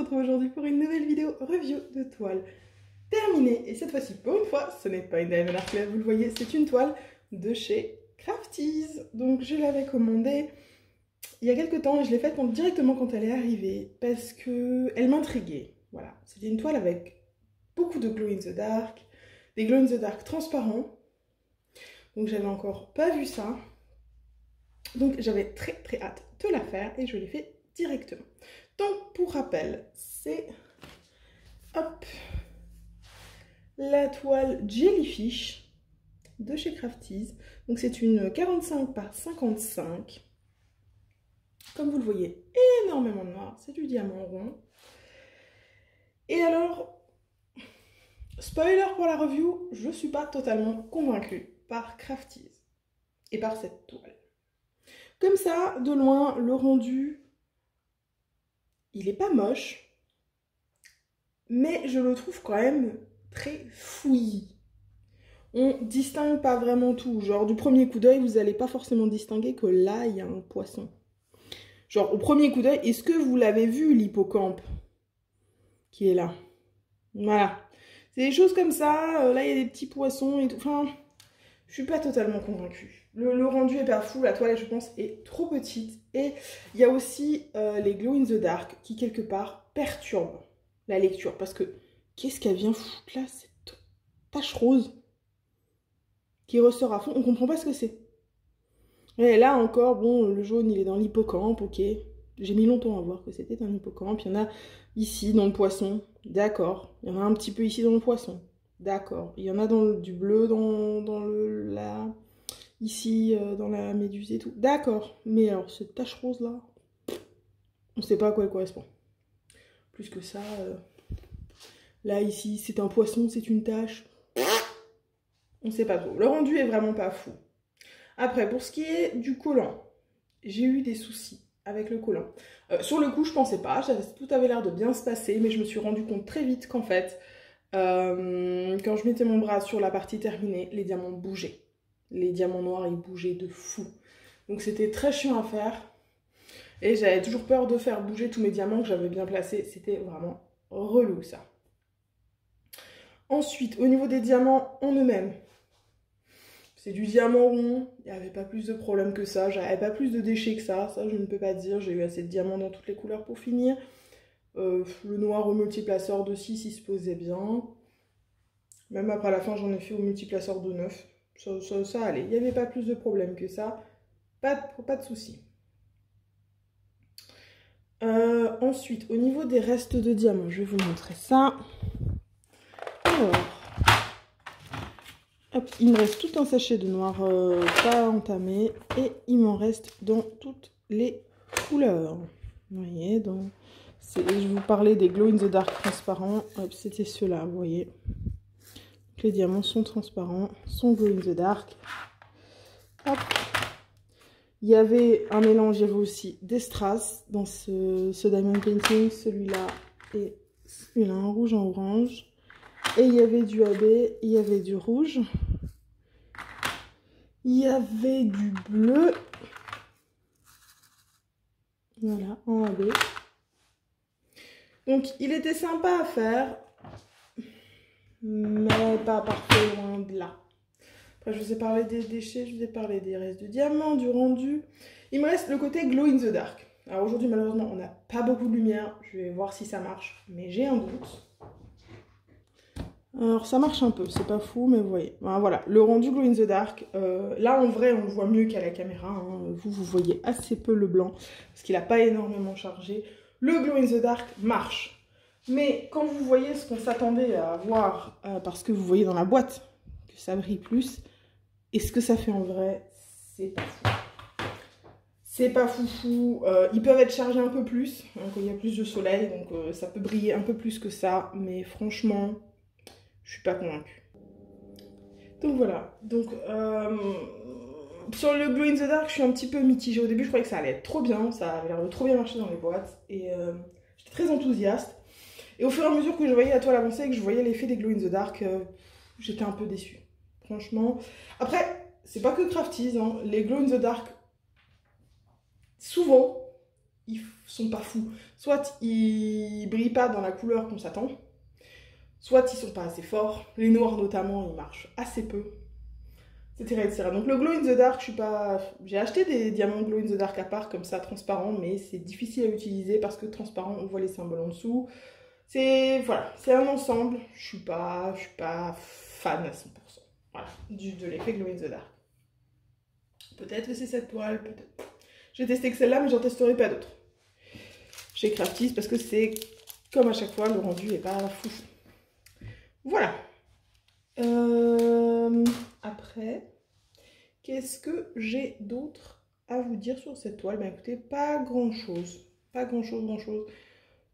retrouve aujourd'hui pour une nouvelle vidéo review de toile terminée. Et cette fois-ci, pour une fois, ce n'est pas une Diamond Art Club, vous le voyez, c'est une toile de chez Crafties. Donc je l'avais commandée il y a quelques temps et je l'ai faite directement quand elle est arrivée parce qu'elle m'intriguait. Voilà, c'était une toile avec beaucoup de glow in the dark, des glow in the dark transparents. Donc j'avais encore pas vu ça. Donc j'avais très hâte de la faire et je l'ai fait directement. Donc pour rappel, c'est hop, la toile Jellyfish de chez Crafties. Donc c'est une 45 par 55. Comme vous le voyez, énormément de noir, c'est du diamant rond. Et alors, spoiler pour la review, je ne suis pas totalement convaincue par Crafties et par cette toile. Comme ça, de loin, le rendu, il n'est pas moche, mais je le trouve quand même très fouillis. On ne distingue pas vraiment tout. Genre, du premier coup d'œil, vous n'allez pas forcément distinguer que là, il y a un poisson. Genre, au premier coup d'œil, est-ce que vous l'avez vu, l'hippocampe qui est là? Voilà. C'est des choses comme ça. Là, il y a des petits poissons et tout. Enfin, je suis pas totalement convaincue. Le rendu est pas fou. La toile, je pense, est trop petite. Et il y a aussi les glow in the dark qui, quelque part, perturbent la lecture. Parce que, qu'est-ce qu'elle vient foutre là, cette tache rose qui ressort à fond? On comprend pas ce que c'est. Et là encore, bon, le jaune, il est dans l'hippocampe, ok. J'ai mis longtemps à voir que c'était un hippocampe. Il y en a ici, dans le poisson, d'accord. Il y en a un petit peu ici dans le poisson, d'accord. Il y en a du bleu ici, dans la méduse et tout, d'accord. Mais alors, cette tache rose-là, on ne sait pas à quoi elle correspond. Plus que ça, là, ici, c'est un poisson, c'est une tache. On ne sait pas trop. Le rendu est vraiment pas fou. Après, pour ce qui est du collant, j'ai eu des soucis avec le collant. Sur le coup, je pensais pas, tout avait l'air de bien se passer, mais je me suis rendu compte très vite qu'en fait, quand je mettais mon bras sur la partie terminée, les diamants bougeaient. Les diamants noirs, ils bougeaient de fou. Donc c'était très chiant à faire. Et j'avais toujours peur de faire bouger tous mes diamants que j'avais bien placés. C'était vraiment relou, ça. Ensuite, au niveau des diamants en eux-mêmes, c'est du diamant rond, il n'y avait pas plus de problème que ça, j'avais pas plus de déchets que ça je ne peux pas dire, j'ai eu assez de diamants dans toutes les couleurs pour finir. Le noir au multiplaceur de 6, il se posait bien. Même après la fin, j'en ai fait au multiplaceur de 9, ça allait, il n'y avait pas plus de problème que ça, pas de soucis. Ensuite, au niveau des restes de diamants, je vais vous montrer ça. Alors... hop, il me reste tout un sachet de noir pas entamé et il m'en reste dans toutes les couleurs. Vous voyez, donc je vais vous parler des glow in the dark transparents. Hop, c'était ceux-là, vous voyez. Donc, les diamants sont transparents, sont glow in the dark. Hop. Il y avait un mélange, il y avait aussi des strass dans ce diamond painting, celui-là et celui-là, un rouge en orange. Et il y avait du AB, il y avait du rouge, il y avait du bleu, voilà, en AB. Donc il était sympa à faire, mais pas parfait, loin de là. Après je vous ai parlé des déchets, je vous ai parlé des restes de diamants, du rendu. Il me reste le côté glow in the dark. Alors aujourd'hui malheureusement on n'a pas beaucoup de lumière, je vais voir si ça marche, mais j'ai un doute. Alors ça marche un peu, c'est pas fou, mais vous voyez. Voilà, le rendu glow in the dark. Là en vrai on le voit mieux qu'à la caméra. Hein. Vous voyez assez peu le blanc, parce qu'il n'a pas énormément chargé. Le glow in the dark marche. Mais quand vous voyez ce qu'on s'attendait à voir, parce que vous voyez dans la boîte que ça brille plus, et ce que ça fait en vrai, c'est pas fou. C'est pas foufou. Ils peuvent être chargés un peu plus, hein, quand il y a plus de soleil, donc ça peut briller un peu plus que ça, mais franchement... je suis pas convaincue. Donc voilà. Donc sur le glow in the dark, je suis un petit peu mitigée. Au début, je croyais que ça allait être trop bien. Ça avait l'air de trop bien marcher dans les boîtes. Et j'étais très enthousiaste. Et au fur et à mesure que je voyais la toile avancer et que je voyais l'effet des glow in the dark, j'étais un peu déçue. Franchement. Après, c'est pas que Crafties. Hein. Les glow in the dark, souvent, ils sont pas fous. Soit ils brillent pas dans la couleur qu'on s'attend, soit ils sont pas assez forts. Les noirs notamment, ils marchent assez peu, etc., etc. Donc le glow in the dark, je suis pas... J'ai acheté des diamants glow in the dark à part, comme ça, transparents, mais c'est difficile à utiliser parce que transparent, on voit les symboles en dessous. C'est... Voilà, c'est un ensemble. Je suis pas fan à 100%. Voilà, de l'effet glow in the dark. Peut-être que c'est cette toile, peut-être. J'ai testé que celle-là, mais j'en testerai pas d'autres. Chez Crafties, parce que c'est, comme à chaque fois, le rendu est pas foufou. Voilà. Après, qu'est-ce que j'ai d'autre à vous dire sur cette toile? Ben écoutez, pas grand-chose. Pas grand-chose.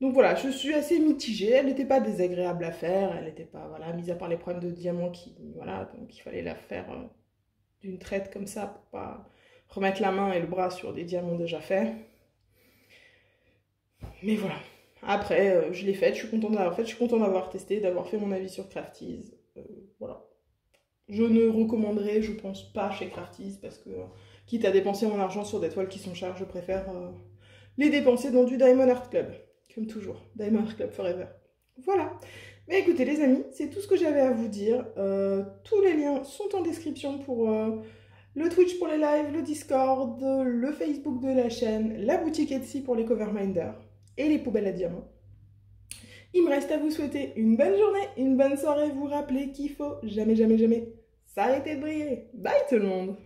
Donc voilà, je suis assez mitigée. Elle n'était pas désagréable à faire. Elle n'était pas, voilà, mis à part les problèmes de diamant qui, voilà, donc il fallait la faire d'une traite comme ça pour pas remettre la main et le bras sur des diamants déjà faits. Mais voilà. Après, je l'ai faite, je suis contente d'avoir fait, je suis contente d'avoir testé, d'avoir fait mon avis sur Crafties. Voilà. Je ne recommanderais, je pense pas chez Crafties, parce que, quitte à dépenser mon argent sur des toiles qui sont chères, je préfère les dépenser dans du Diamond Art Club. Comme toujours, Diamond Art Club Forever. Voilà. Mais écoutez les amis, c'est tout ce que j'avais à vous dire. Tous les liens sont en description pour le Twitch pour les lives, le Discord, le Facebook de la chaîne, la boutique Etsy pour les Coverminder et les poubelles à diamants. Il me reste à vous souhaiter une bonne journée, une bonne soirée, vous rappeler qu'il faut jamais s'arrêter de briller. Bye tout le monde!